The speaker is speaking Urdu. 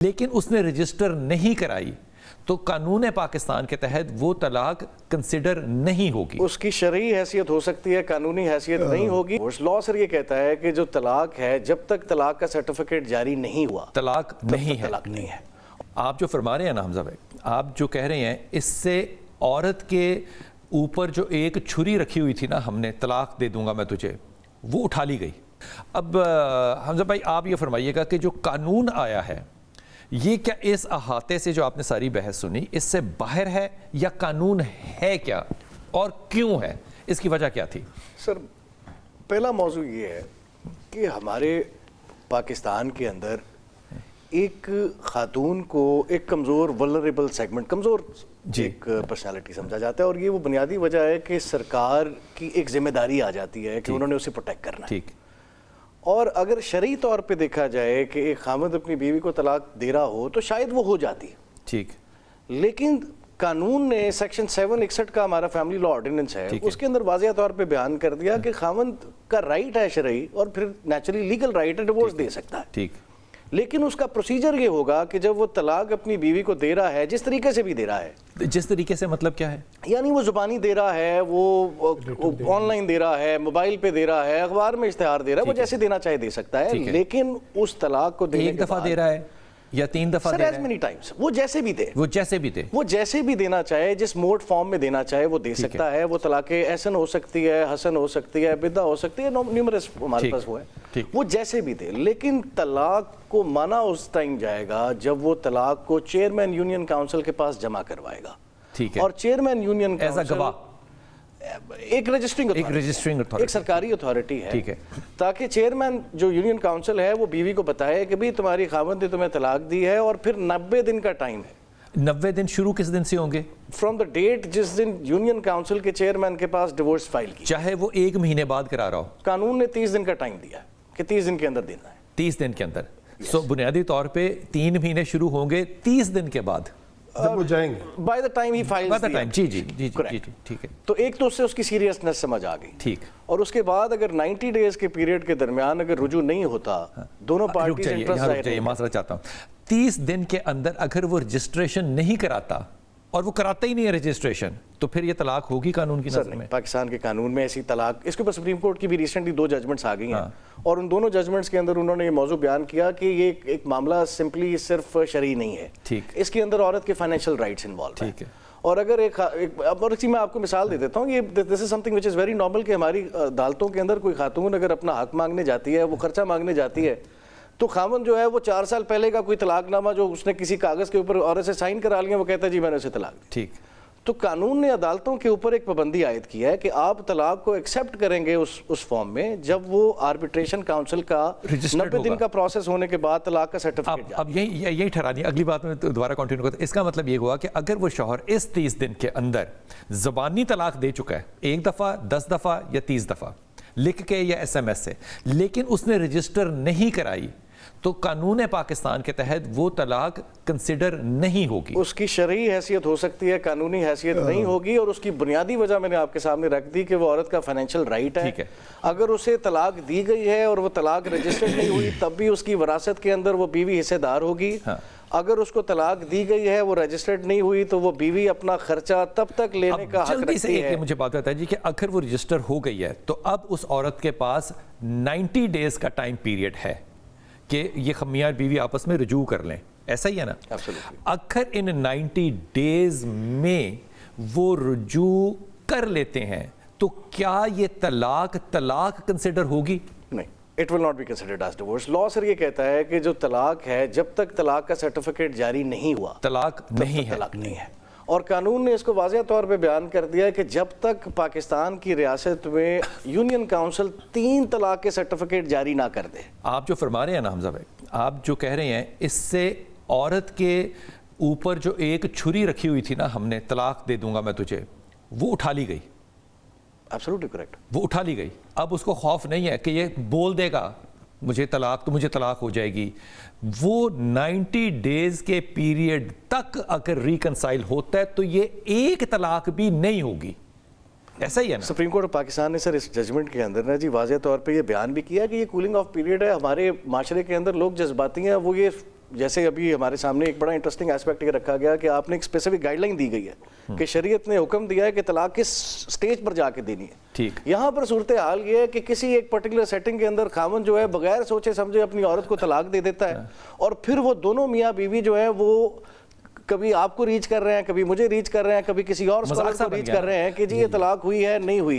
لیکن اس نے رجسٹر نہیں کرائی تو قانون پاکستان کے تحت وہ طلاق کنسیڈر نہیں ہوگی. اس کی شرعی حیثیت ہو سکتی ہے, قانونی حیثیت نہیں ہوگی. لاء سر یہ کہتا ہے کہ جو طلاق ہے جب تک طلاق کا سرٹیفکیٹ جاری نہیں ہوا طلاق نہیں ہے. طلاق نہیں ہے. آپ جو فرما رہے ہیں نا حمزہ بھائی, آپ جو کہہ رہے ہیں اس سے عورت کے اوپر جو ایک چھری رکھی ہوئی تھی نا, ہم نے طلاق دے دوں گا میں تجھے, وہ اٹھا لی گئی. اب حمزہ بھائی آپ یہ فرمائیے گا کہ جو قانون آیا ہے یہ کیا اس احاطے سے جو آپ نے ساری بحث سنی اس سے باہر ہے یا قانون ہے کیا اور کیوں ہے, اس کی وجہ کیا تھی؟ سر پہلا موضوع یہ ہے کہ ہمارے پاکستان کے اندر ایک خاتون کو ایک کمزور ولنریبل سیگمنٹ, کمزور ایک پرسنالٹی سمجھا جاتا ہے, اور یہ وہ بنیادی وجہ ہے کہ سرکار کی ایک ذمہ داری آ جاتی ہے کہ انہوں نے اسے پروٹیکٹ کرنا ہے. ٹھیک. اور اگر شرعی طور پہ دیکھا جائے کہ ایک خامد اپنی بیوی کو طلاق دے رہا ہو تو شاید وہ ہو جاتی ہے. ٹھیک. لیکن قانون نے سیکشن 761 کا ہمارا فیملی لا آرڈیننس ہے, اس کے اندر واضح طور پہ بیان کر دیا کہ خامد کا رائٹ ہے شرعی, اور پھر نیچرلی لیگل رائٹ ہے, ڈیورس دے سکتا ہے. ٹھیک. لیکن اس کا پروسیجر یہ ہوگا کہ جب وہ طلاق اپنی بیوی کو دے رہا ہے, جس طریقے سے بھی دے رہا ہے, جس طریقے سے مطلب کیا ہے, یعنی وہ زبانی دے رہا ہے, وہ آن لائن دے رہا ہے, موبائل پہ دے رہا ہے, اخبار میں اشتہار دے رہا ہے, وہ جیسے دینا چاہے دے سکتا ہے. لیکن اس طلاق کو دینے ایک دفعہ دے رہا ہے یا 3 دفعہ دے رہا ہے, many times, وہ جیسے بھی دے, وہ جیسے بھی دے, وہ جیسے بھی دینا چاہے, جس موڈ فارم میں دینا چاہے وہ دے سکتا ہے. وہ طلاق احسن ہو سکتی ہے, حسن ہو سکتی ہے, بدعہ ہو سکتی ہے, نیومرس ہمارے پاس وہ ہے, وہ جیسے بھی دے. لیکن طلاق کو مانا اس ٹائم جائے گا جب وہ طلاق کو چیئرمین یونین کاؤنسل کے پاس جمع کروائے گا. ٹھیک ہے. اور چیئرمین یونین کاؤنسل ایک رجسٹرنگ ایک سرکاری اتھارٹی ہے, تاکہ چیئرمین جو یونین کاؤنسل ہے وہ بیوی کو بتائے کہ بھی تمہاری خاوند نے تمہیں طلاق دی ہے, اور پھر 90 دن کا ٹائم ہے. 90 دن شروع کس دن سے ہوں گے؟ فرام دا ڈیٹ جس دن یونین کاؤنسل کے چیئرمین کے پاس ڈیورس فائل کی, چاہے وہ 1 مہینے بعد کرا رہا ہو. قانون نے 30 دن کا ٹائم دیا کہ 30 دن کے اندر دینا ہے. 30 دن کے اندر. سو بنیادی طور پہ 3 مہینے شروع ہوں گے 30 دن کے بعد جب وہ جائیں گے, بائی دا ٹائم ہی فائل. جی ٹھیک ہے. تو ایک تو اس سے اس کی سیریسنس سمجھ آ گئی. ٹھیک. اور اس کے بعد اگر 90 ڈیز کے پیریڈ کے درمیان اگر رجوع نہیں ہوتا, دونوں پارٹیز انٹرسٹ ظاہر ہیں. معذرت چاہتا ہوں, 30 دن کے اندر اگر وہ رجسٹریشن نہیں کراتا اور وہ کراتا ہی نہیں ہے رجسٹریشن, تو پھر یہ طلاق ہوگی قانون کی نظر میں؟ پاکستان کے قانون میں ایسی طلاق, اس کے اوپر سپریم کورٹ کی بھی ریسنٹلی 2 ججمنٹس آ گئی ہیں, اور ان دونوں ججمنٹس کے اندر انہوں نے یہ موضوع بیان کیا کہ یہ ایک معاملہ سمپلی صرف شرعی نہیں ہے. ٹھیک. اس کے اندر عورت کے فائنینشیل رائٹس انوالو ہیں. اور اگر اور اسی میں آپ کو مثال دے دیتا ہوں, یہ this is something which is very normal کہ ہماری عدالتوں کے اندر کوئی خاتون اگر اپنا حق مانگنے جاتی ہے, وہ خرچہ مانگنے جاتی ہے, تو خاوند جو ہے وہ 4 سال پہلے کا کوئی طلاق نامہ جو اس نے کسی کاغذ کے اوپر عورت سے سائن کرا لیا, وہ کہتا ہے جی میں نے اسے طلاق دی. ٹھیک. تو قانون نے عدالتوں کے اوپر ایک پابندی عائد کی ہے کہ آپ طلاق کو ایکسیپٹ کریں گے اس فارم میں جب وہ آربیٹریشن کاؤنسل کا 90 دن کا پروسیس ہونے کے بعد طلاق کا سرٹیفکیٹ. اب یہی ٹھہرانی, اگلی بات میں دوبارہ کنٹینیو کرتا. اس کا مطلب یہ ہوا کہ اگر وہ شوہر اس 30 دن کے اندر زبانی طلاق دے چکا ہے 1 دفعہ 10 دفعہ یا 30 دفعہ لکھ کے یا SMS سے, لیکن اس نے رجسٹر نہیں کرائی, تو قانون پاکستان کے تحت وہ طلاق کنسیڈر نہیں ہوگی. اس کی شرعی حیثیت ہو سکتی ہے, قانونی حیثیت نہیں ہوگی. اور اس کی بنیادی وجہ میں نے آپ کے سامنے رکھ دی کہ وہ عورت کا فائنینشیل رائٹ ہے. اگر اسے طلاق دی گئی ہے اور وہ طلاق رجسٹرڈ نہیں ہوئی, تب بھی اس کی وراثت کے اندر وہ بیوی حصے دار ہوگی. اگر اس کو طلاق دی گئی ہے, وہ رجسٹرڈ نہیں ہوئی, تو وہ بیوی اپنا خرچہ تب تک لینے کا حق رکھتی ہے. مجھے بات بتائیے کہ اگر وہ رجسٹر ہو گئی ہے تو اب اس عورت کے پاس 90 ڈیز کا ٹائم پیریڈ ہے کہ یہ میاں بیوی آپس میں رجوع کر لیں, ایسا ہی ہے نا؟ اگر ان 90 ڈیز میں وہ رجوع کر لیتے ہیں تو کیا یہ طلاق کنسیڈر ہوگی؟ نہیں, it will not be considered as divorce. Law sir یہ کہتا ہے کہ جو طلاق ہے جب تک طلاق کا سرٹیفکیٹ جاری نہیں ہوا طلاق نہیں ہے. اور قانون نے اس کو واضح طور پہ بیان کر دیا ہے کہ جب تک پاکستان کی ریاست میں یونین کاؤنسل 3 طلاق کے سرٹیفکیٹ جاری نہ کر دے. آپ جو فرما رہے ہیں نا حمزہ بھائی, آپ جو کہہ رہے ہیں اس سے عورت کے اوپر جو ایک چھری رکھی ہوئی تھی نا, ہم نے طلاق دے دوں گا میں تجھے, وہ اٹھا لی گئی. Absolutely correct. وہ اٹھا لی گئی. اب اس کو خوف نہیں ہے کہ یہ بول دے گا مجھے طلاق ہو جائے گی. وہ 90 ڈیز کے پیریڈ تک اگر ریکنسائل ہوتا ہے تو یہ ایک طلاق بھی نہیں ہوگی. ایسا ہی ہے نا؟ سپریم کورٹ آف پاکستان نے سر اس ججمنٹ کے اندر واضح طور پہ یہ بیان بھی کیا کہ یہ کولنگ آف پیریڈ ہے. ہمارے معاشرے کے اندر لوگ جذباتی ہیں, وہ یہ جیسے ابھی ہمارے سامنے ایک بڑا انٹرسٹنگ ایسپیکٹ یہ رکھا گیا کہ آپ نے ایک اسپیسیفک گائیڈ لائن دی گئی ہے کہ شریعت نے حکم دیا ہے کہ طلاق کس سٹیج پر جا کے دینی ہے. ٹھیک. یہاں پر صورتحال یہ ہے کہ کسی ایک پرٹیکولر سیٹنگ کے اندر خاوند جو ہے بغیر سوچے سمجھے اپنی عورت کو طلاق دے دیتا ہے, اور پھر وہ دونوں میاں بیوی جو ہے وہ کبھی آپ کو ریچ کر رہے ہیں, کبھی مجھے ریچ کر رہے ہیں, کبھی کسی اور اسکالر کو ریچ کر رہے ہیں کہ جی یہ طلاق ہوئی ہے نہیں ہوئی ہے.